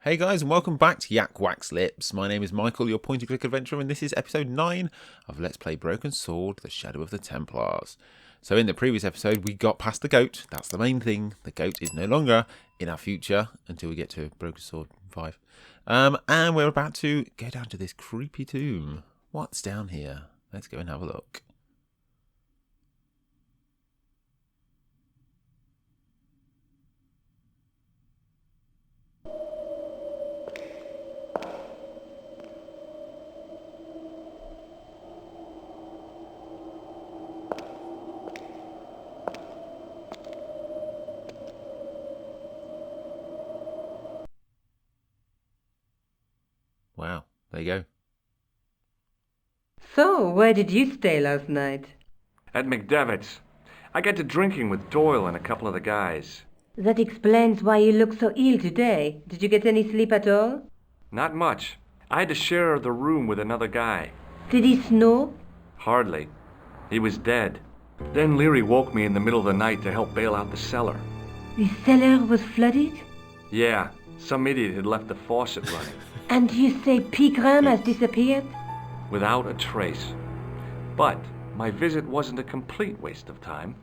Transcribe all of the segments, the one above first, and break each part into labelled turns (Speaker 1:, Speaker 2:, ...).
Speaker 1: Hey guys, and welcome back to YakWaxLips. My name is Michael, your point-and-click adventurer, and this is episode 9 of Let's Play Broken Sword, The Shadow of the Templars. So in the previous episode, we got past the goat. That's the main thing. The goat is no longer in our future until we get to Broken Sword 5. And we're about to go down to this creepy tomb. What's down here? Let's go and have a look. Wow, there you go.
Speaker 2: So, where did you stay last night?
Speaker 3: At McDevitt's. I got to drinking with Doyle and a couple of the guys.
Speaker 2: That explains why you look so ill today. Did you get any sleep at all?
Speaker 3: Not much. I had to share the room with another guy.
Speaker 2: Did he snore?
Speaker 3: Hardly. He was dead. Then Leary woke me in the middle of the night to help bail out the cellar.
Speaker 2: The cellar was flooded?
Speaker 3: Yeah, some idiot had left the faucet running.
Speaker 2: And you say Pigram has disappeared?
Speaker 3: Without a trace. But my visit wasn't a complete waste of time.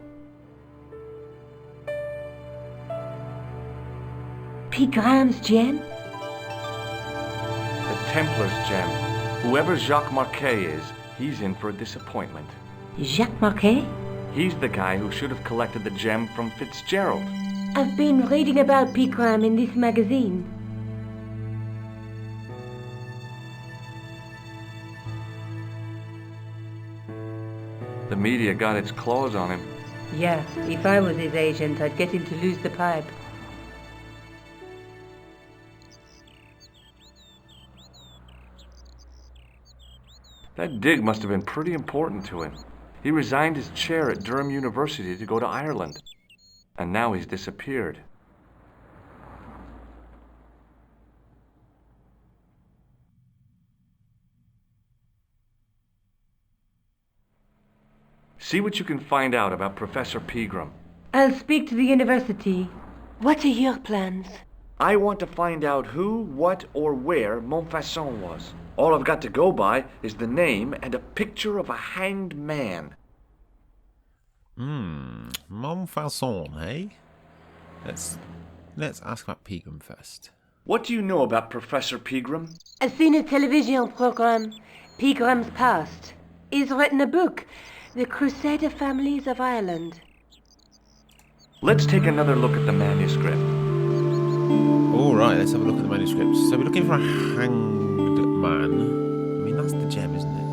Speaker 2: Pigram's gem?
Speaker 3: The Templars gem. Whoever Jacques Marquet is, he's in for a disappointment.
Speaker 2: Jacques Marquet?
Speaker 3: He's the guy who should have collected the gem from Fitzgerald.
Speaker 2: I've been reading about Pigram in this magazine.
Speaker 3: The media got its claws on him.
Speaker 2: Yeah, if I was his agent, I'd get him to lose the pipe.
Speaker 3: That dig must have been pretty important to him. He resigned his chair at Durham University to go to Ireland. And now he's disappeared. See what you can find out about Professor Pegram.
Speaker 2: I'll speak to the university. What are your plans?
Speaker 3: I want to find out who, what, or where Montfaucon was. All I've got to go by is the name and a picture of a hanged man.
Speaker 1: Montfaucon, eh? Let's ask about Pegram first.
Speaker 3: What do you know about Professor Pegram?
Speaker 2: I've seen a television program, Pigram's Past. He's written a book, The Crusader Families of Ireland.
Speaker 3: Let's take another look at the manuscript.
Speaker 1: Alright, let's have a look at the manuscript. So we're looking for a hanged man. I mean, that's the gem, isn't it?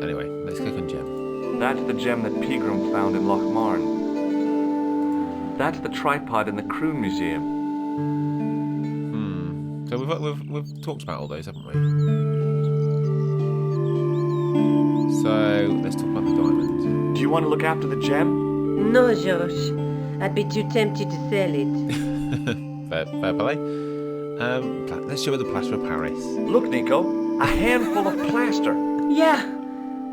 Speaker 1: Anyway, let's click on gem.
Speaker 3: That's the gem that Pegram found in Lochmarn. That's the tripod in the Croon Museum.
Speaker 1: So we've talked about all those, haven't we? So let's talk about the diamond.
Speaker 3: Do you want to look after the gem?
Speaker 2: No, George. I'd be too tempted to sell it.
Speaker 1: fair play. Let's show her the plaster of Paris.
Speaker 3: Look, Nico. A handful of plaster.
Speaker 2: Yeah.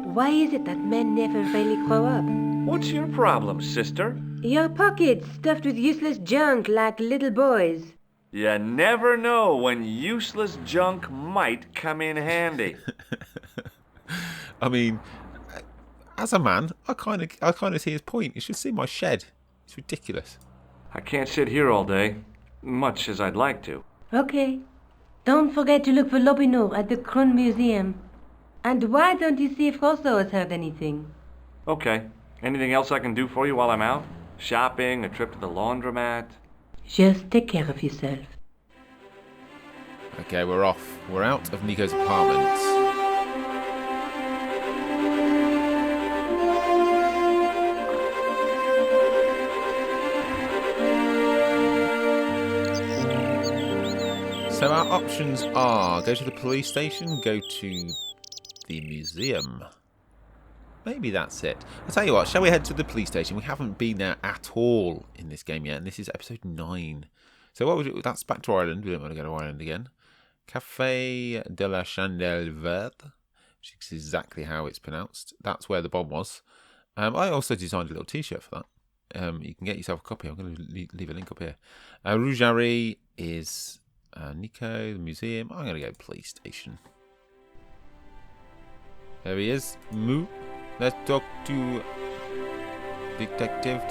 Speaker 2: Why is it that men never really grow up?
Speaker 3: What's your problem, sister?
Speaker 2: Your pockets stuffed with useless junk like little boys.
Speaker 3: You never know when useless junk might come in handy.
Speaker 1: I mean, as a man, I kind of see his point. You should see my shed. It's ridiculous.
Speaker 3: I can't sit here all day, much as I'd like to.
Speaker 2: Okay. Don't forget to look for Lobineau at the Croon Museum. And why don't you see if Rosso has heard anything?
Speaker 3: Okay. Anything else I can do for you while I'm out? Shopping, a trip to the laundromat?
Speaker 2: Just take care of yourself.
Speaker 1: Okay, we're off. We're out of Nico's apartment. So our options are go to the police station, go to the museum. Maybe that's it. I'll tell you what, shall we head to the police station? We haven't been there at all in this game yet, and this is episode 9. So what would it, that's back to Ireland. We don't want to go to Ireland again. Café de la Chandelle Verte, which is exactly how it's pronounced. That's where the bomb was. I also designed a little t-shirt for that. you can get yourself a copy. I'm going to leave a link up here. Rougerie is Nico, the museum. I'm going to go police station. There he is. Moo. Let's talk to detective,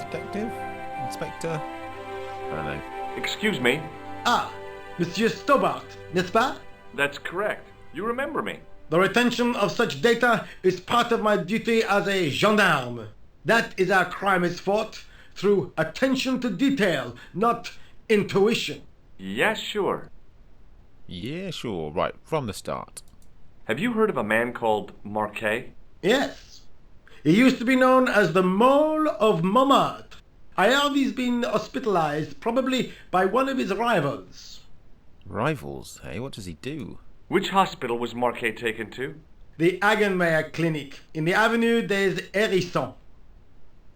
Speaker 1: inspector. I don't know.
Speaker 3: Excuse me.
Speaker 4: Ah, Monsieur Stobbart, n'est-ce pas?
Speaker 3: That's correct. You remember me.
Speaker 4: The retention of such data is part of my duty as a gendarme. That is how crime is fought, through attention to detail, not intuition.
Speaker 3: Yes, sure.
Speaker 1: Yeah, sure. Right, from the start.
Speaker 3: Have you heard of a man called Marquet?
Speaker 4: Yes. He used to be known as the Mole of Montmartre. I heard he's been hospitalized, probably by one of his rivals.
Speaker 1: Rivals, hey? What does he do?
Speaker 3: Which hospital was Marquet taken to?
Speaker 4: The Hagenmeyer Clinic, in the Avenue des Hérissons.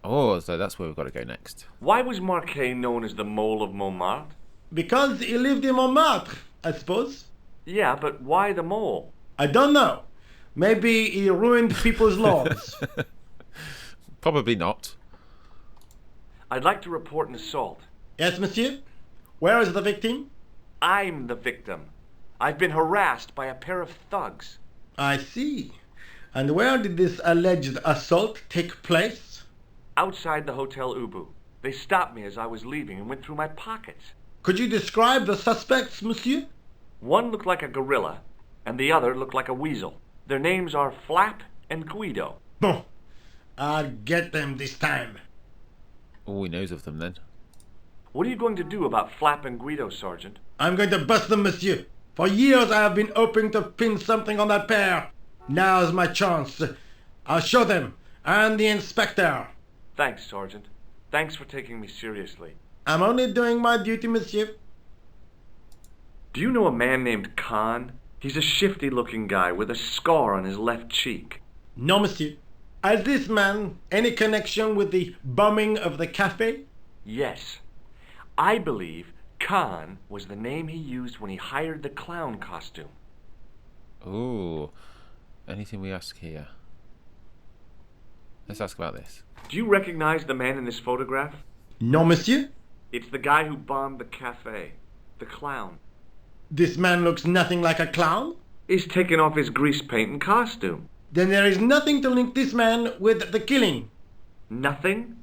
Speaker 1: Oh, so that's where we've got to go next.
Speaker 3: Why was Marquet known as the Mole of Montmartre?
Speaker 4: Because he lived in Montmartre, I suppose.
Speaker 3: Yeah, but why the mole?
Speaker 4: I don't know. Maybe he ruined people's lawns.
Speaker 1: Probably not.
Speaker 3: I'd like to report an assault.
Speaker 4: Yes, monsieur? Where is the victim?
Speaker 3: I'm the victim. I've been harassed by a pair of thugs.
Speaker 4: I see. And where did this alleged assault take place?
Speaker 3: Outside the Hotel Ubu. They stopped me as I was leaving and went through my pockets.
Speaker 4: Could you describe the suspects, monsieur?
Speaker 3: One looked like a gorilla, and the other looked like a weasel. Their names are Flap and Guido.
Speaker 4: Bon. I'll get them this time.
Speaker 1: All he knows of them, then.
Speaker 3: What are you going to do about Flap and Guido, Sergeant?
Speaker 4: I'm going to bust them, monsieur. For years I have been hoping to pin something on that pair. Now's my chance. I'll show them. And the inspector.
Speaker 3: Thanks, Sergeant. Thanks for taking me seriously.
Speaker 4: I'm only doing my duty, monsieur.
Speaker 3: Do you know a man named Khan? He's a shifty-looking guy with a scar on his left cheek.
Speaker 4: No, monsieur. Has this man any connection with the bombing of the cafe?
Speaker 3: Yes. I believe Khan was the name he used when he hired the clown costume.
Speaker 1: Ooh. Anything we ask here? Let's ask about this.
Speaker 3: Do you recognize the man in this photograph?
Speaker 4: No, monsieur.
Speaker 3: It's the guy who bombed the cafe. The clown.
Speaker 4: This man looks nothing like a clown.
Speaker 3: He's taken off his grease paint and costume.
Speaker 4: Then there is nothing to link this man with the killing.
Speaker 3: Nothing?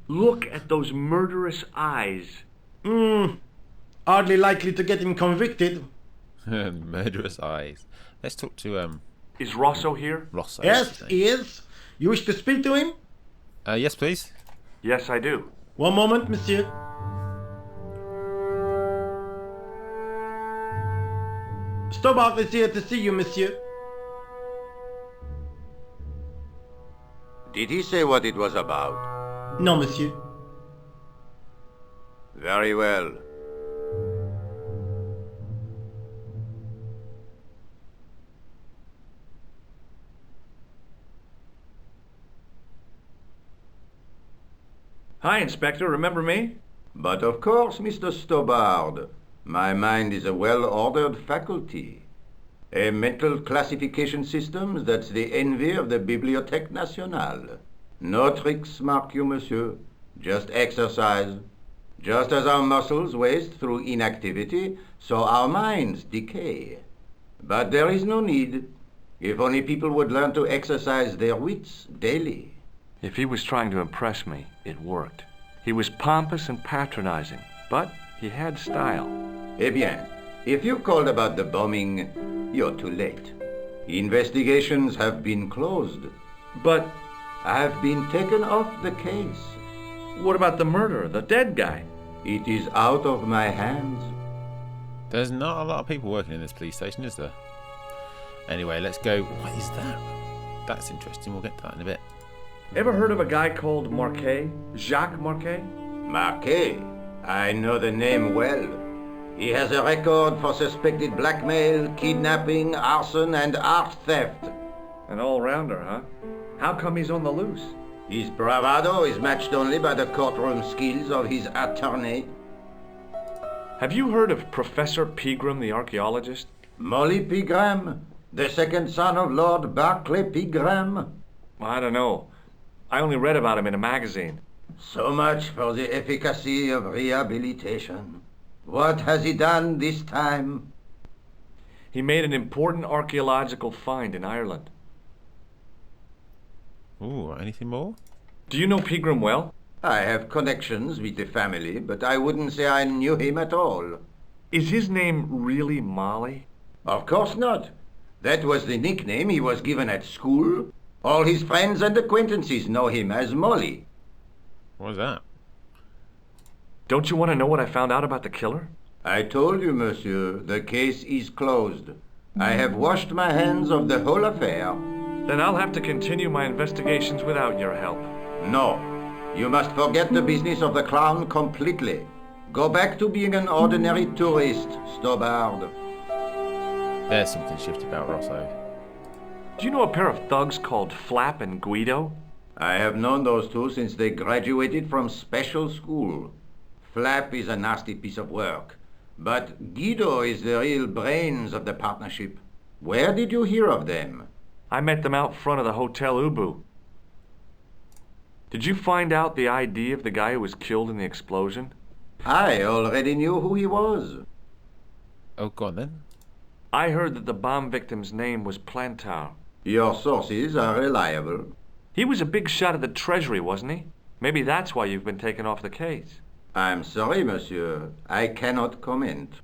Speaker 3: Look at those murderous eyes.
Speaker 4: Hardly likely to get him convicted.
Speaker 1: Murderous eyes. Let's talk to
Speaker 3: Is Rosso here?
Speaker 1: Rosso.
Speaker 4: Yes, he is. You wish to speak to him?
Speaker 1: Yes, please.
Speaker 3: Yes, I do.
Speaker 4: One moment, monsieur. Stobbart is here to see you, monsieur.
Speaker 5: Did he say what it was about?
Speaker 4: No, monsieur.
Speaker 5: Very well.
Speaker 3: Hi, Inspector. Remember me?
Speaker 5: But of course, Mr. Stobbart. My mind is a well-ordered faculty. A mental classification system that's the envy of the Bibliothèque Nationale. No tricks, mark you, monsieur. Just exercise. Just as our muscles waste through inactivity, so our minds decay. But there is no need. If only people would learn to exercise their wits daily.
Speaker 3: If he was trying to impress me, it worked. He was pompous and patronizing, but he had style.
Speaker 5: Eh bien, if you called about the bombing, you're too late. Investigations have been closed.
Speaker 3: But
Speaker 5: I've been taken off the case.
Speaker 3: what about the murderer, the dead guy?
Speaker 5: It is out of my hands.
Speaker 1: There's not a lot of people working in this police station, is there? Anyway, let's go. What is that? That's interesting. We'll get to that in a bit.
Speaker 3: Ever heard of a guy called Marquet? Jacques Marquet?
Speaker 5: Marquet? I know the name well. He has a record for suspected blackmail, kidnapping, arson, and art theft.
Speaker 3: An all-rounder, huh? How come he's on the loose?
Speaker 5: His bravado is matched only by the courtroom skills of his attorney.
Speaker 3: Have you heard of Professor Pegram, the archaeologist?
Speaker 5: Molly Pegram, the second son of Lord Barclay Pegram.
Speaker 3: I don't know. I only read about him in a magazine.
Speaker 5: So much for the efficacy of rehabilitation. What has he done this time?
Speaker 3: He made an important archaeological find in Ireland.
Speaker 1: Ooh, anything more?
Speaker 3: Do you know Pegram well?
Speaker 5: I have connections with the family, but I wouldn't say I knew him at all.
Speaker 3: Is his name really Molly?
Speaker 5: Of course not. That was the nickname he was given at school. All his friends and acquaintances know him as Molly.
Speaker 1: What was that?
Speaker 3: Don't you want to know what I found out about the killer?
Speaker 5: I told you, monsieur, the case is closed. I have washed my hands of the whole affair.
Speaker 3: Then I'll have to continue my investigations without your help.
Speaker 5: No, you must forget the business of the clown completely. Go back to being an ordinary tourist, Stobbart.
Speaker 1: There's something shifty about Rosso.
Speaker 3: Do you know a pair of thugs called Flap and Guido?
Speaker 5: I have known those two since they graduated from special school. Flap is a nasty piece of work, but Guido is the real brains of the partnership. Where did you hear of them?
Speaker 3: I met them out front of the Hotel Ubu. Did you find out the ID of the guy who was killed in the explosion?
Speaker 5: I already knew who he was.
Speaker 1: Oh, go on then.
Speaker 3: I heard that the bomb victim's name was Plantar.
Speaker 5: Your sources are reliable.
Speaker 3: He was a big shot at the Treasury, wasn't he? Maybe that's why you've been taken off the case.
Speaker 5: I'm sorry, monsieur. I cannot comment.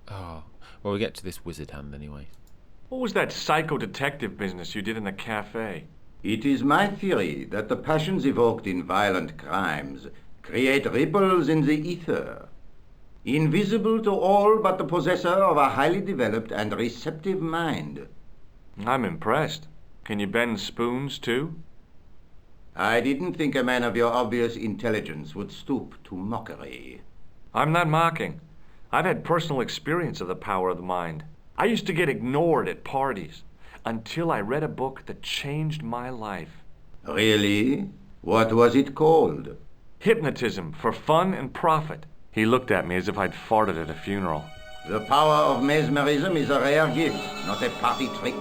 Speaker 1: Oh, well, we get to this wizard hand anyway.
Speaker 3: What was that psycho-detective business you did in the cafe?
Speaker 5: It is my theory that the passions evoked in violent crimes create ripples in the ether, invisible to all but the possessor of a highly developed and receptive mind.
Speaker 3: I'm impressed. Can you bend spoons, too?
Speaker 5: I didn't think a man of your obvious intelligence would stoop to mockery.
Speaker 3: I'm not mocking. I've had personal experience of the power of the mind. I used to get ignored at parties until I read a book that changed my life.
Speaker 5: Really? What was it called?
Speaker 3: Hypnotism for Fun and Profit. He looked at me as if I'd farted at a funeral.
Speaker 5: The power of mesmerism is a rare gift, not a party trick.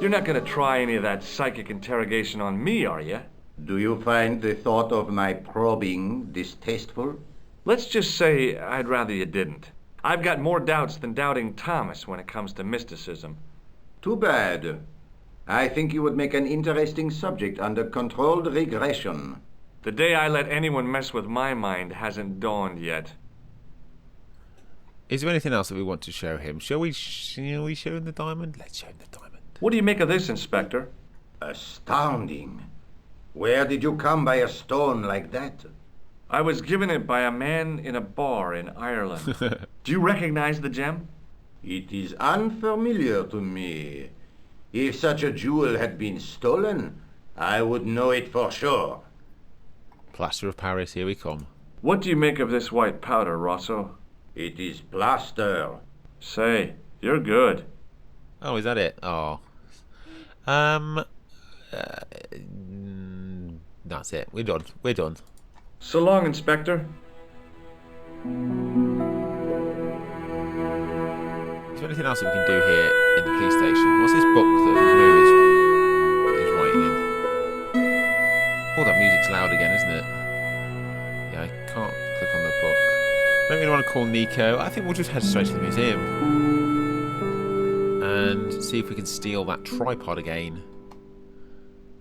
Speaker 3: You're not going to try any of that psychic interrogation on me, are you?
Speaker 5: Do you find the thought of my probing distasteful?
Speaker 3: Let's just say I'd rather you didn't. I've got more doubts than Doubting Thomas when it comes to mysticism.
Speaker 5: Too bad. I think you would make an interesting subject under controlled regression.
Speaker 3: The day I let anyone mess with my mind hasn't dawned yet.
Speaker 1: Is there anything else that we want to show him? Shall we show him the diamond? Let's show him the diamond.
Speaker 3: What do you make of this, Inspector?
Speaker 5: Astounding. Where did you come by a stone like that?
Speaker 3: I was given it by a man in a bar in Ireland. Do you recognize the gem?
Speaker 5: It is unfamiliar to me. If such a jewel had been stolen, I would know it for sure.
Speaker 1: Plaster of Paris, here we come.
Speaker 3: What do you make of this white powder, Rosso?
Speaker 5: It is plaster.
Speaker 3: Say, you're good.
Speaker 1: Oh, is that it? Oh. That's it. We're done. We're done.
Speaker 3: So long, Inspector.
Speaker 1: Is there anything else that we can do here in the police station? What's this book that Moo is writing in? Oh, that music's loud again, isn't it? Yeah, I can't click on the book. I don't really want to call Nico. I think we'll just head straight to the museum and see if we can steal that tripod again.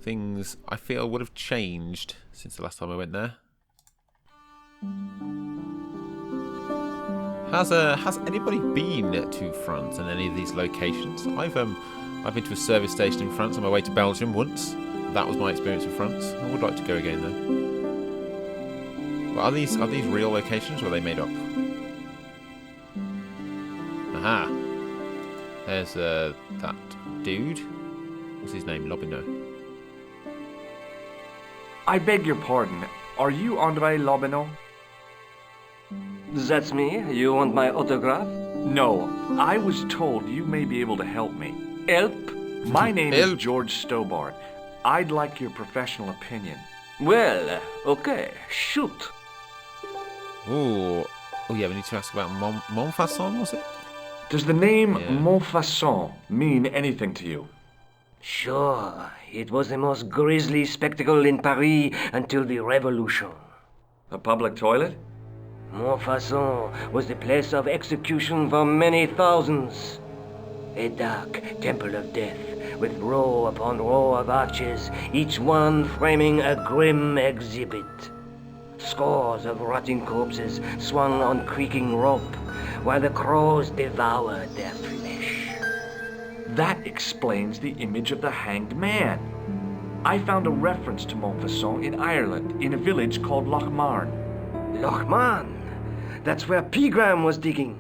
Speaker 1: Things I feel would have changed since the last time I went there. Has anybody been to France and any of these locations? I've been to a service station in France on my way to Belgium once. That was my experience of France. I would like to go again though. Well, are these real locations or are they made up? Aha! There's that dude. What's his name? Lobineau.
Speaker 3: I beg your pardon. Are you Andre Lobineau?
Speaker 6: That's me. You want my autograph?
Speaker 3: No. I was told you may be able to help me.
Speaker 6: Help?
Speaker 3: My name is George Stobbart. I'd like your professional opinion.
Speaker 6: Well, okay. Shoot.
Speaker 1: Ooh. Oh yeah, we need to ask about Montfaucon, was it?
Speaker 3: Does the name Montfaucon mean anything to you?
Speaker 6: Sure, it was the most grisly spectacle in Paris until the Revolution.
Speaker 3: A public toilet?
Speaker 6: Montfaucon was the place of execution for many thousands. A dark temple of death, with row upon row of arches, each one framing a grim exhibit. Scores of rotting corpses swung on creaking rope, while the crows devoured their flesh.
Speaker 3: That explains the image of the hanged man. I found a reference to Montfaucon in Ireland, in a village called Lochmarn.
Speaker 6: Lochmarn! That's where Pegram was digging.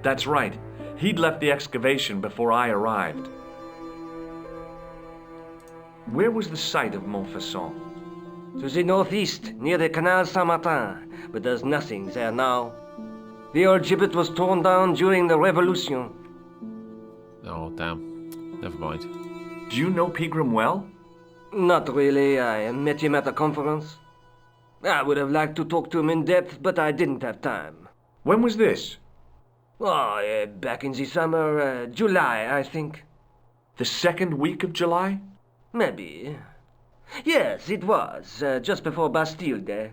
Speaker 3: That's right. He'd left the excavation before I arrived. Where was the site of Montfaucon?
Speaker 6: To the northeast, near the Canal Saint-Martin, but there's nothing there now. The old gibbet was torn down during the Revolution.
Speaker 1: Oh, damn. Never mind.
Speaker 3: Do you know Pegram well?
Speaker 6: Not really. I met him at a conference. I would have liked to talk to him in depth, but I didn't have time.
Speaker 3: When was this?
Speaker 6: Oh, back in the summer, July, I think.
Speaker 3: The second week of July?
Speaker 6: Maybe. Yes, it was, just before Bastille Day.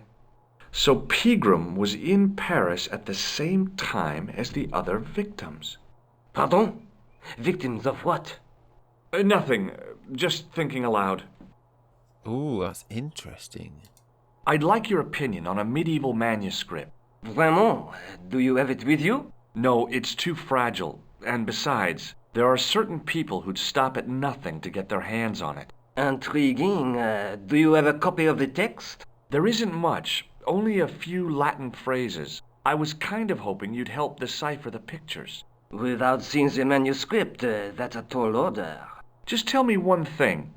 Speaker 3: So Pegram was in Paris at the same time as the other victims.
Speaker 6: Pardon? Victims of what?
Speaker 3: Nothing. Just thinking aloud.
Speaker 1: Ooh, that's interesting.
Speaker 3: I'd like your opinion on a medieval manuscript.
Speaker 6: Vraiment? Do you have it with you?
Speaker 3: No, it's too fragile. And besides, there are certain people who'd stop at nothing to get their hands on it.
Speaker 6: Intriguing. Do you have a copy of the text?
Speaker 3: There isn't much, only a few Latin phrases. I was kind of hoping you'd help decipher the pictures.
Speaker 6: Without seeing the manuscript, that's a tall order.
Speaker 3: Just tell me one thing.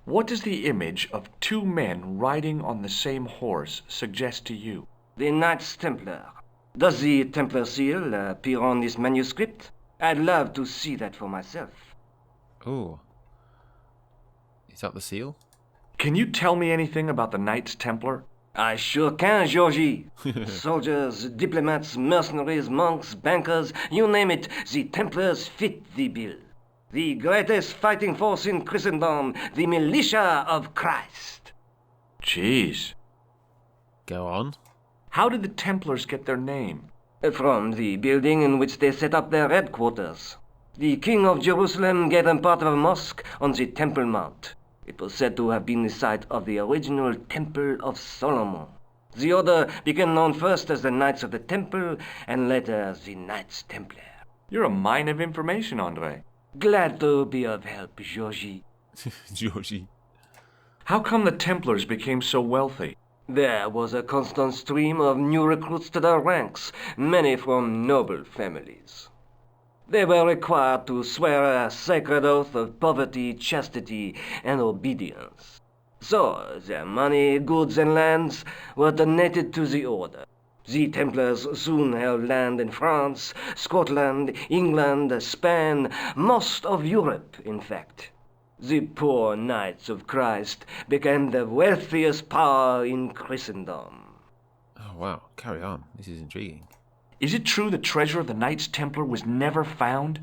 Speaker 3: What does the image of two men riding on the same horse suggest to you?
Speaker 6: The Knights Templar. Does the Templar seal appear on this manuscript? I'd love to see that for myself.
Speaker 1: Ooh. Is that the seal?
Speaker 3: Can you tell me anything about the Knights Templar?
Speaker 6: I sure can, Georgie. Soldiers, diplomats, mercenaries, monks, bankers, you name it, the Templars fit the bill. The greatest fighting force in Christendom, the militia of Christ.
Speaker 3: Jeez.
Speaker 1: Go on.
Speaker 3: How did the Templars get their name?
Speaker 6: From the building in which they set up their headquarters. The King of Jerusalem gave them part of a mosque on the Temple Mount. It was said to have been the site of the original Temple of Solomon. The order became known first as the Knights of the Temple, and later as the Knights Templar.
Speaker 3: You're a mine of information, Andre.
Speaker 6: Glad to be of help, Georgie.
Speaker 1: Georgie.
Speaker 3: How come the Templars became so wealthy?
Speaker 6: There was a constant stream of new recruits to their ranks, many from noble families. They were required to swear a sacred oath of poverty, chastity, and obedience. So their money, goods, and lands were donated to the order. The Templars soon held land in France, Scotland, England, Spain, most of Europe, in fact. The poor Knights of Christ became the wealthiest power in Christendom.
Speaker 1: Oh, wow. Carry on. This is intriguing.
Speaker 3: Is it true the treasure of the Knights Templar was never found?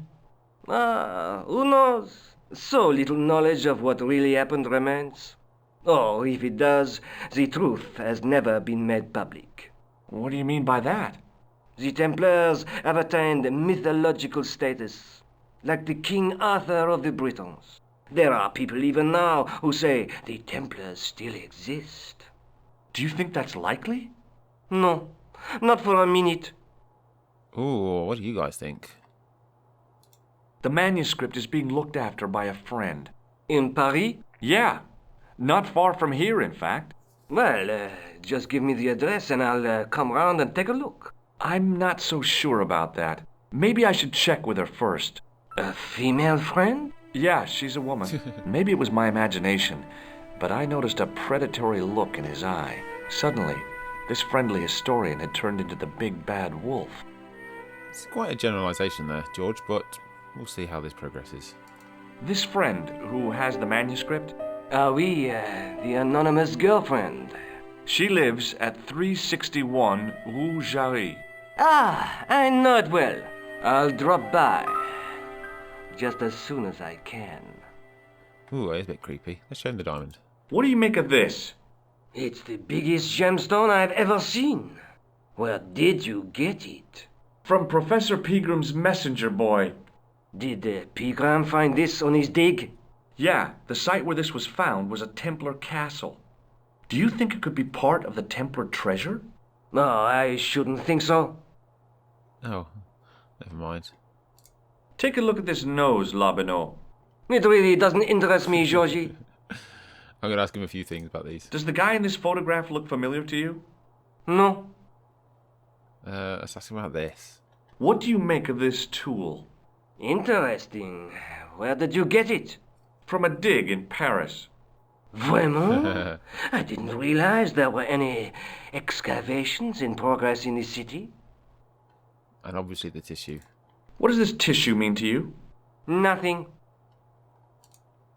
Speaker 6: Who knows? So little knowledge of what really happened remains. Or, if it does, the truth has never been made public.
Speaker 3: What do you mean by that?
Speaker 6: The Templars have attained mythological status, like the King Arthur of the Britons. There are people even now who say the Templars still exist.
Speaker 3: Do you think that's likely?
Speaker 6: No, not for a minute.
Speaker 1: Ooh, what do you guys think?
Speaker 3: The manuscript is being looked after by a friend.
Speaker 6: In Paris?
Speaker 3: Yeah, not far from here, in fact.
Speaker 6: Well, just give me the address and I'll come round and take a look.
Speaker 3: I'm not so sure about that. Maybe I should check with her first.
Speaker 6: A female friend?
Speaker 3: Yeah, she's a woman. Maybe it was my imagination, but I noticed a predatory look in his eye. Suddenly, this friendly historian had turned into the big bad wolf.
Speaker 1: It's quite a generalisation there, George, but we'll see how this progresses.
Speaker 3: This friend who has the manuscript?
Speaker 6: Oui, the anonymous girlfriend.
Speaker 3: She lives at 361 Rue Jarry.
Speaker 6: Ah, I know it well. I'll drop by. Just as soon as I can.
Speaker 1: Ooh, it's a bit creepy. Let's show him the diamond.
Speaker 3: What do you make of this?
Speaker 6: It's the biggest gemstone I've ever seen. Where did you get it?
Speaker 3: From Professor Pegram's messenger boy.
Speaker 6: Did Pegram find this on his dig?
Speaker 3: Yeah, the site where this was found was a Templar castle. Do you think it could be part of the Templar treasure?
Speaker 6: No, I shouldn't think so.
Speaker 1: Oh, never mind.
Speaker 3: Take a look at this nose, Lobineau.
Speaker 6: It really doesn't interest me, Georgie.
Speaker 1: I'm going to ask him a few things about these.
Speaker 3: Does the guy in this photograph look familiar to you?
Speaker 6: No.
Speaker 1: Let's ask him about this.
Speaker 3: What do you make of this tool?
Speaker 6: Interesting. Where did you get it?
Speaker 3: From a dig in Paris.
Speaker 6: Vraiment? I didn't realize there were any excavations in progress in the city.
Speaker 1: And obviously the tissue.
Speaker 3: What does this tissue mean to you?
Speaker 6: Nothing.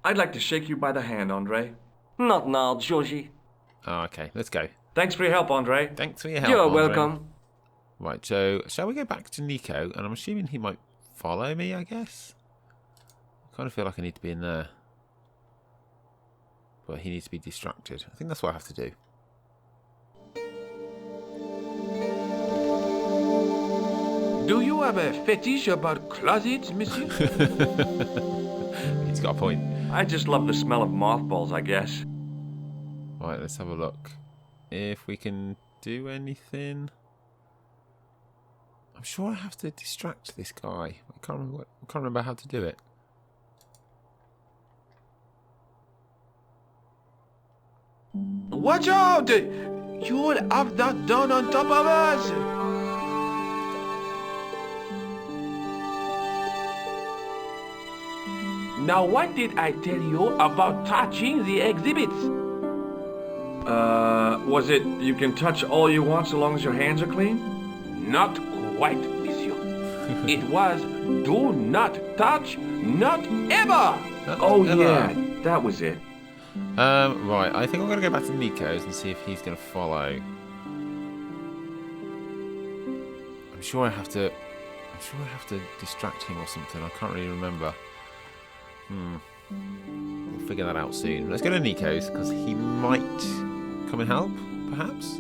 Speaker 3: I'd like to shake you by the hand, Andre.
Speaker 6: Not now, Georgie.
Speaker 1: Oh, okay, let's go.
Speaker 3: Thanks for your help, Andre.
Speaker 1: Thanks for your help,
Speaker 6: You're
Speaker 1: Andre.
Speaker 6: welcome.
Speaker 1: Right, so shall we go back to Nico? And I'm assuming he might follow me, I guess. I kind of feel like I need to be in there. But he needs to be distracted. I think that's what I have to do.
Speaker 7: Do you have a fetish about closets, monsieur?
Speaker 1: He's got a point.
Speaker 3: I just love the smell of mothballs, I guess.
Speaker 1: Right, let's have a look. If we can do anything. I'm sure I have to distract this guy. I can't remember how to do it.
Speaker 7: Watch out! You will have that done on top of us! Now what did I tell you about touching the exhibits?
Speaker 3: Was it you can touch all you want so long as your hands are clean?
Speaker 7: Not quite, monsieur. It was do not touch, not ever!
Speaker 3: Oh yeah, that was it.
Speaker 1: Right, I think I'm going to go back to Nico's and see if he's going to follow. I'm sure I have to distract him or something. I can't really remember. We'll figure that out soon. Let's go to Nico's because he might come and help, perhaps.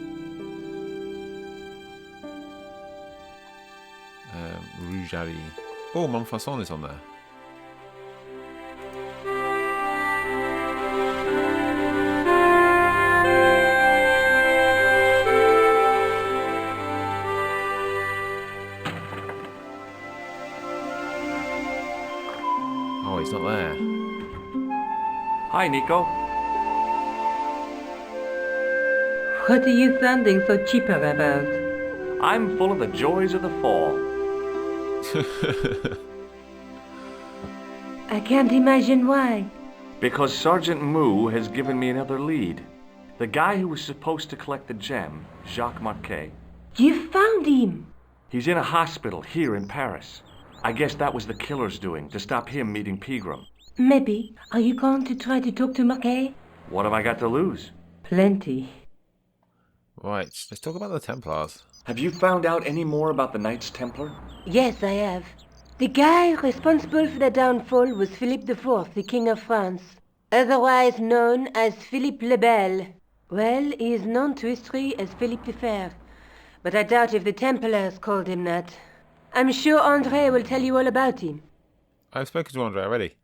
Speaker 1: Rougerie. Oh, Montfaucon is on there. Oh, he's not there.
Speaker 3: Hi, Nico.
Speaker 2: What are you sounding so chipper about?
Speaker 3: I'm full of the joys of the fall.
Speaker 2: I can't imagine why.
Speaker 3: Because Sergeant Moo has given me another lead. The guy who was supposed to collect the gem, Jacques Marquet,
Speaker 2: You found him!
Speaker 3: he's in a hospital here in Paris. I guess that was the killer's doing, to stop him meeting Pegram.
Speaker 2: Maybe. Are you going to try to talk to Marquet?
Speaker 3: What have I got to lose?
Speaker 2: Plenty.
Speaker 1: Right, let's talk about the Templars.
Speaker 3: Have you found out any more about the Knights Templar?
Speaker 2: Yes, I have. The guy responsible for their downfall was Philippe IV, the King of France, otherwise known as Philippe le Bel. Well, he is known to history as Philippe the Fair, but I doubt if the Templars called him that. I'm sure Andre will tell you all about him.
Speaker 1: I've spoken to Andre already.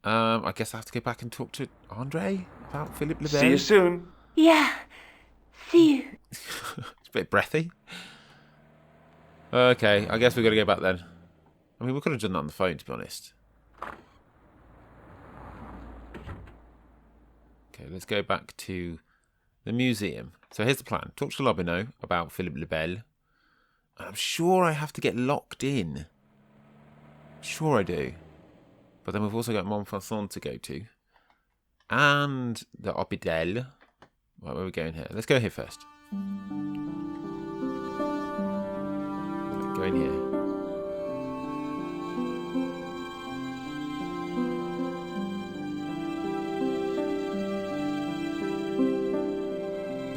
Speaker 1: I guess I have to go back and talk to Andre about Philippe le Bel.
Speaker 3: See you soon.
Speaker 2: Yeah. See you.
Speaker 1: It's a bit breathy. Okay, I guess we've got to go back then. I mean, we could have done that on the phone, to be honest. Okay, let's go back to the museum. So here's the plan. Talk to Lobineau about Philippe le Bel. And I'm sure I have to get locked in. Sure I do. But then we've also got Montfaucon to go to. And the Hôpital. Right, where are we going here? Let's go here first. Right, go in here.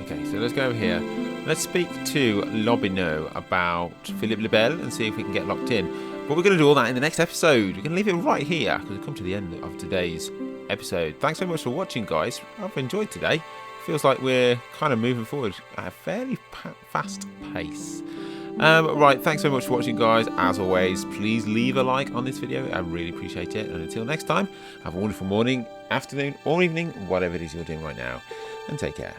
Speaker 1: Okay, so let's go over here. Let's speak to Lobineau about Philippe le Bel and see if we can get locked in. But we're going to do all that in the next episode. We're going to leave it right here because we've come to the end of today's episode. Thanks so much for watching, guys. I've enjoyed today. Feels like we're kind of moving forward at a fairly fast pace. Right, thanks so much for watching, guys. As always, please leave a like on this video. I really appreciate it. And until next time, have a wonderful morning, afternoon, or evening, whatever it is you're doing right now. And take care.